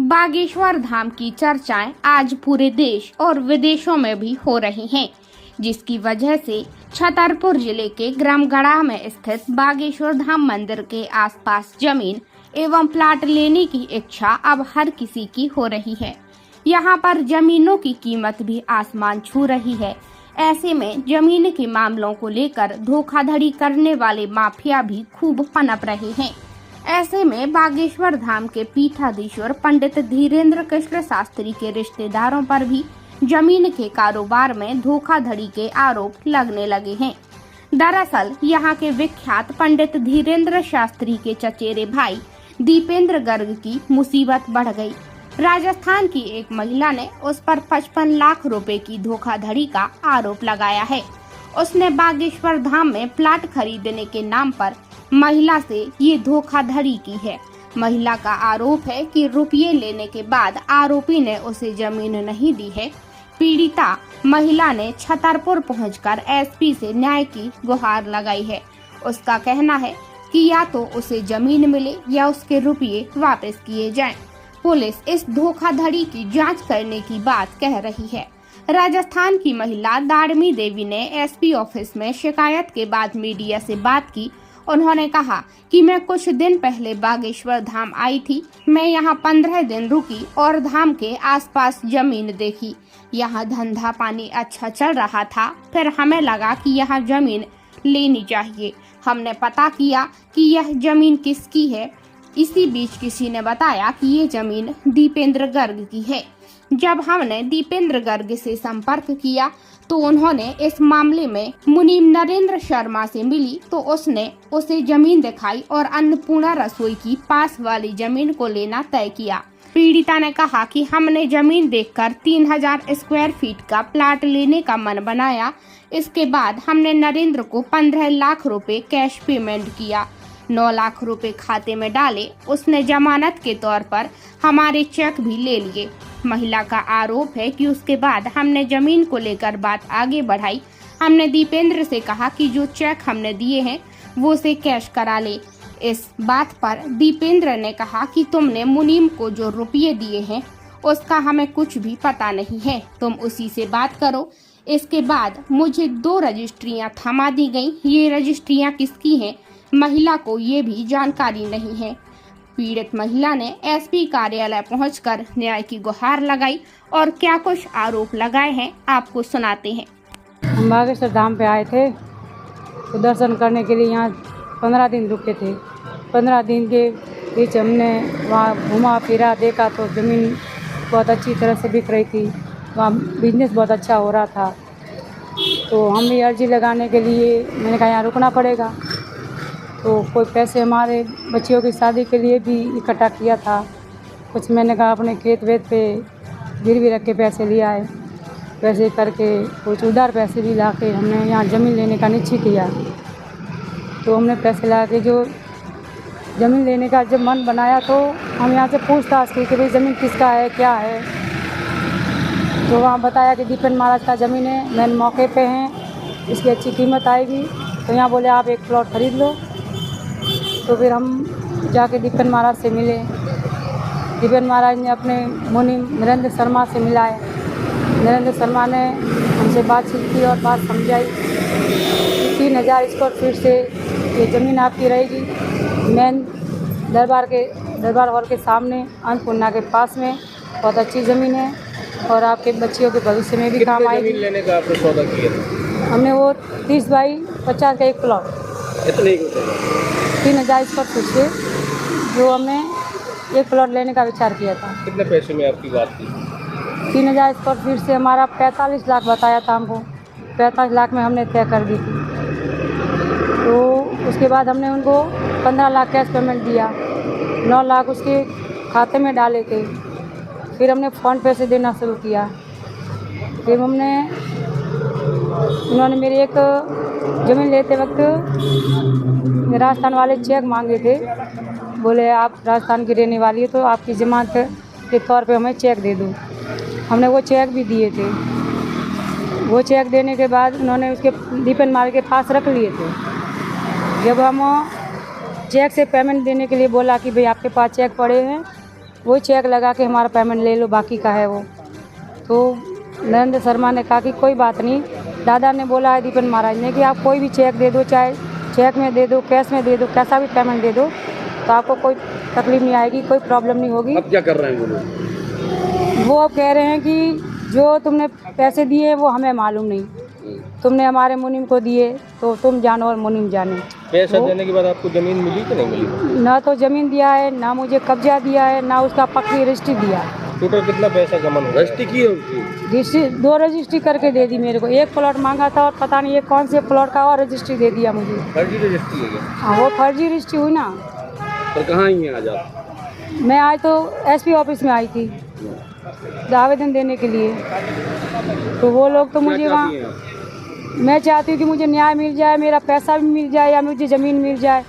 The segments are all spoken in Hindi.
बागेश्वर धाम की चर्चाएं आज पूरे देश और विदेशों में भी हो रही हैं, जिसकी वजह से छतरपुर जिले के ग्रामगढ़ा में स्थित बागेश्वर धाम मंदिर के आसपास जमीन एवं प्लाट लेने की इच्छा अब हर किसी की हो रही है। यहाँ पर जमीनों की कीमत भी आसमान छू रही है। ऐसे में जमीन के मामलों को लेकर धोखाधड़ी करने वाले माफिया भी खूब पनप रहे हैं। ऐसे में बागेश्वर धाम के पीठाधीश्वर पंडित धीरेन्द्र कृष्ण शास्त्री के रिश्तेदारों पर भी जमीन के कारोबार में धोखाधड़ी के आरोप लगने लगे हैं। दरअसल यहाँ के विख्यात पंडित धीरेन्द्र शास्त्री के चचेरे भाई दीपेंद्र गर्ग की मुसीबत बढ़ गई। राजस्थान की एक महिला ने उस पर 55 लाख रुपए की धोखाधड़ी का आरोप लगाया है। उसने बागेश्वर धाम में प्लाट खरीदने के नाम पर महिला से ये धोखाधड़ी की है। महिला का आरोप है कि रुपये लेने के बाद आरोपी ने उसे जमीन नहीं दी है। पीड़िता महिला ने छतरपुर पहुंचकर एसपी से न्याय की गुहार लगाई है। उसका कहना है कि या तो उसे जमीन मिले या उसके रुपये वापस किए जाएं। पुलिस इस धोखाधड़ी की जांच करने की बात कह रही है। राजस्थान की महिला दाड़मी देवी ने एसपी ऑफिस में शिकायत के बाद मीडिया से बात की। उन्होंने कहा कि मैं कुछ दिन पहले बागेश्वर धाम आई थी। मैं यहाँ 15 दिन रुकी और धाम के आसपास जमीन देखी। यहाँ धंधा पानी अच्छा चल रहा था। फिर हमें लगा कि यहाँ जमीन लेनी चाहिए। हमने पता किया कि यह जमीन किसकी है। इसी बीच किसी ने बताया कि ये जमीन दीपेंद्र गर्ग की है। जब हमने दीपेंद्र गर्ग से संपर्क किया तो उन्होंने इस मामले में मुनीम नरेंद्र शर्मा से मिली तो उसने उसे जमीन दिखाई और अन्नपूर्णा रसोई की पास वाली जमीन को लेना तय किया। पीड़िता ने कहा कि हमने जमीन देखकर 3000 स्क्वायर फीट का प्लाट लेने का मन बनाया। इसके बाद हमने नरेंद्र को 15 लाख रुपए कैश पेमेंट किया। 9 लाख रुपए खाते में डाले। उसने जमानत के तौर पर हमारे चेक भी ले लिए। महिला का आरोप है कि उसके बाद हमने जमीन को लेकर बात आगे बढ़ाई। हमने दीपेंद्र से कहा कि जो चेक हमने दिए हैं वो उसे कैश करा ले। इस बात पर दीपेंद्र ने कहा कि तुमने मुनीम को जो रुपये दिए हैं उसका हमें कुछ भी पता नहीं है, तुम उसी से बात करो। इसके बाद मुझे 2 रजिस्ट्रियां थमा दी गई। ये रजिस्ट्रियां किसकी हैं, महिला को ये भी जानकारी नहीं है। पीड़ित महिला ने एसपी कार्यालय पहुंचकर न्याय की गुहार लगाई और क्या कुछ आरोप लगाए हैं आपको सुनाते हैं। हम बागेश्वर धाम पे आए थे तो दर्शन करने के लिए यहाँ 15 दिन रुके थे। 15 दिन के बीच हमने वहाँ घूमा फिरा, देखा तो ज़मीन बहुत अच्छी तरह से बिक रही थी। वहाँ बिजनेस बहुत अच्छा हो रहा था। तो हम भी अर्जी लगाने के लिए मैंने कहा यहाँ रुकना पड़ेगा। तो कोई पैसे हमारे बच्चियों की शादी के लिए भी इकट्ठा किया था। कुछ मैंने कहा अपने खेत वेत पे गिरवी रख के पैसे ले आए। पैसे करके कुछ उधार पैसे भी ला के हमने यहाँ ज़मीन लेने का निश्चय किया। तो हमने पैसे ला के जो ज़मीन लेने का जब मन बनाया तो हम यहाँ से पूछताछ की कि भाई ज़मीन किसका है, क्या है। तो वहाँ बताया कि दीपेंद्र महाराज का ज़मीन है, मैंने मौके पे हैं, इसकी अच्छी कीमत आएगी। तो यहाँ बोले आप एक प्लॉट खरीद लो। तो फिर हम जाके दीपेंद्र महाराज से मिले। दीपेंद्र महाराज ने अपने मुनीम नरेंद्र शर्मा से मिलाए। नरेंद्र शर्मा ने हमसे बातचीत की और बात समझाई कि 3000 स्क्वायर फीट से ये ज़मीन आपकी रहेगी। मेन दरबार हॉल के सामने अन्नपूर्णा के पास में बहुत अच्छी ज़मीन है और आपके बच्चियों के भविष्य में भी काम आएगी। ज़मीन लेने का आपने सौदा किया था? हमने वो 30 बाई 50 का एक प्लॉट, इतने ही 3000 स्क्वायर फीट से जो हमने एक प्लॉट लेने का विचार किया था। कितने पैसे में आपकी बात थी? 3000 स्क्वायर फीट से हमारा 45 लाख बताया था हमको। 45 लाख में हमने तय कर दी थी। तो उसके बाद हमने उनको 15 लाख कैश पेमेंट दिया। 9 लाख उसके खाते में डाले थे। फिर हमने फ़ोन पे से देना शुरू किया। फिर उन्होंने मेरी एक ज़मीन लेते वक्त राजस्थान वाले चेक मांगे थे। बोले आप राजस्थान की रहने वाली है तो आपकी ज़मानत के तौर पे हमें चेक दे दो। हमने वो चेक भी दिए थे। वो चेक देने के बाद उन्होंने उसके दीपेंद्र महाराज के पास रख लिए थे। जब हम चेक से पेमेंट देने के लिए बोला कि भाई आपके पास चेक पड़े हैं वो चेक लगा के हमारा पेमेंट ले लो, बाकी का है वो। तो नरेंद्र शर्मा ने कहा कि कोई बात नहीं, दादा ने बोला है दीपन महाराज ने कि आप कोई भी चेक दे दो, चाहे चेक में दे दो, कैश में दे दो, कैसा भी पेमेंट दे दो, तो आपको कोई तकलीफ नहीं आएगी, कोई प्रॉब्लम नहीं होगी। अब क्या कर रहे हैं वो लोग? वो अब कह रहे हैं कि जो तुमने पैसे दिए वो हमें मालूम नहीं, तुमने हमारे मुनीम को दिए तो तुम जानो और मुनीम जाने। पैसा देने के बाद आपको जमीन मिली कि नहीं मिली? ना तो ज़मीन दिया है, ना मुझे कब्जा दिया है, ना उसका पक्की रजिस्ट्री दिया है। टोटल कितना पैसा जमा हुआ? रजिस्ट्री की है उसकी? रजिस्ट्री 2 रजिस्ट्री करके दे दी मेरे को। एक प्लॉट मांगा था और पता नहीं ये कौन से प्लॉट का और रजिस्ट्री दे दिया मुझे। फर्जी रजिस्ट्री है क्या? हाँ, वो फर्जी रजिस्ट्री हुई ना। तो कहाँ आई हैं आज आप? मैं आज तो एसपी ऑफिस में आई थी आवेदन देने के लिए। तो वो लोग तो मुझे वहाँ, मैं चाहती हूँ कि मुझे न्याय मिल जाए, मेरा पैसा भी मिल जाए या मुझे ज़मीन मिल जाए।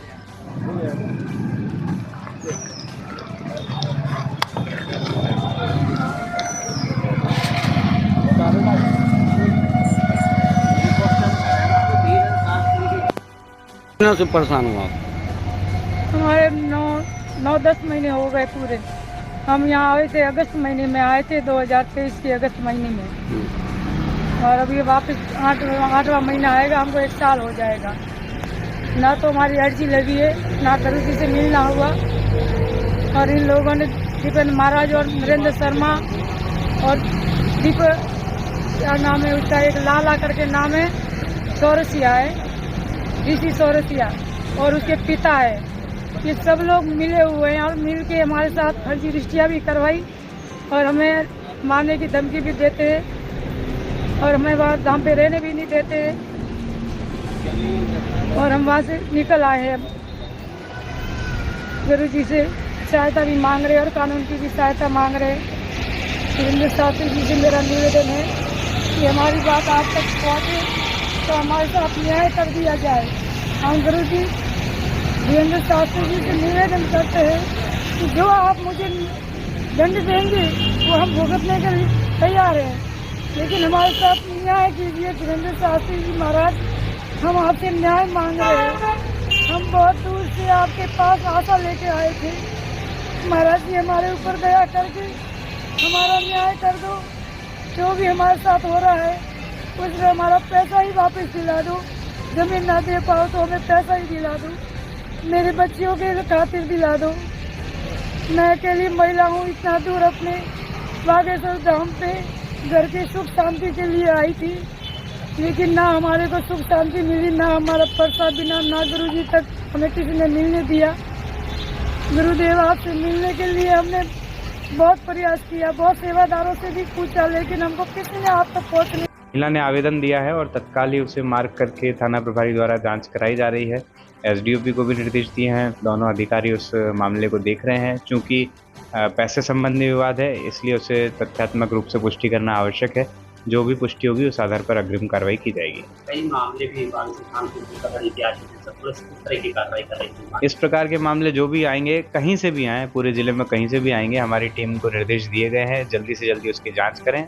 से परेशान हुआ आप? हमारे 9-10 महीने हो गए पूरे। हम यहाँ आए थे अगस्त महीने में, आए थे 2023 के अगस्त महीने में, और अभी वापस 8वां महीना आएगा, हमको 1 साल हो जाएगा। ना तो हमारी अर्जी लगी है, ना करुजी से मिलना हुआ, और इन लोगों ने दीपन महाराज और नरेंद्र शर्मा और क्या नाम है उसका, एक लाला करके नाम है, चौरसिया है, ऋषि चौरसिया, और उसके पिता है, ये सब लोग मिले हुए हैं और मिल के हमारे साथ फर्जी रजिस्ट्रियाँ भी करवाई और हमें मारने की धमकी भी देते हैं और हमें वहाँ धाम पे रहने भी नहीं देते हैं, और हम वहाँ से निकल आए हैं। गुरु जी से सहायता भी मांग रहे और कानून की भी सहायता मांग रहे। सुरेंद्र शास्त्री जी से मेरा निवेदन है कि हमारी बात आप तक पहुँचे तो हमारे साथ न्याय कर दिया जाए। हम गुरु जी वीरेंद्र शास्त्री जी से निवेदन करते हैं कि जो आप मुझे दंड देंगे वो हम भुगतने के लिए तैयार हैं, लेकिन हमारे साथ न्याय कीजिए वीरेंद्र शास्त्री जी महाराज, हम आपसे न्याय मांग रहे हैं। हम बहुत दूर से आपके पास आशा लेके आए थे, महाराज जी हमारे ऊपर दया करके हमारा न्याय कर दो। जो भी हमारे साथ हो रहा है उसमें हमारा पैसा ही वापस दिला दो, जमीन ना दे पाओ तो हमें पैसा ही दिला दो, मेरे बच्चियों के खातिर दिला दो। मैं अकेली महिला हूँ, इतना दूर अपने बागेश्वर धाम पे घर की सुख शांति के लिए आई थी, लेकिन ना हमारे को सुख शांति मिली, ना हमारा प्रसाद बिना, ना गुरुजी तक हमें किसी ने मिलने दिया। गुरुदेव आपसे मिलने के लिए हमने बहुत प्रयास किया, बहुत सेवादारों से भी पूछा, लेकिन हमको किसी ने आप तक पहुँचने। महिला ने आवेदन दिया है और तत्काल ही उसे मार्क करके थाना प्रभारी द्वारा जांच कराई जा रही है। एसडीओपी को भी निर्देश दिए हैं, दोनों अधिकारी उस मामले को देख रहे हैं। चूंकि पैसे संबंधी विवाद है, इसलिए उसे तथ्यात्मक रूप से पुष्टि करना आवश्यक है। जो भी पुष्टि होगी उस आधार पर अग्रिम कार्रवाई की जाएगी। कई मामले भी कार्रवाई कर रही थी। इस प्रकार के मामले जो भी आएंगे, कहीं से भी आए, पूरे जिले में कहीं से भी आएंगे, हमारी टीम को निर्देश दिए गए हैं जल्दी से जल्दी उसकी जांच करें।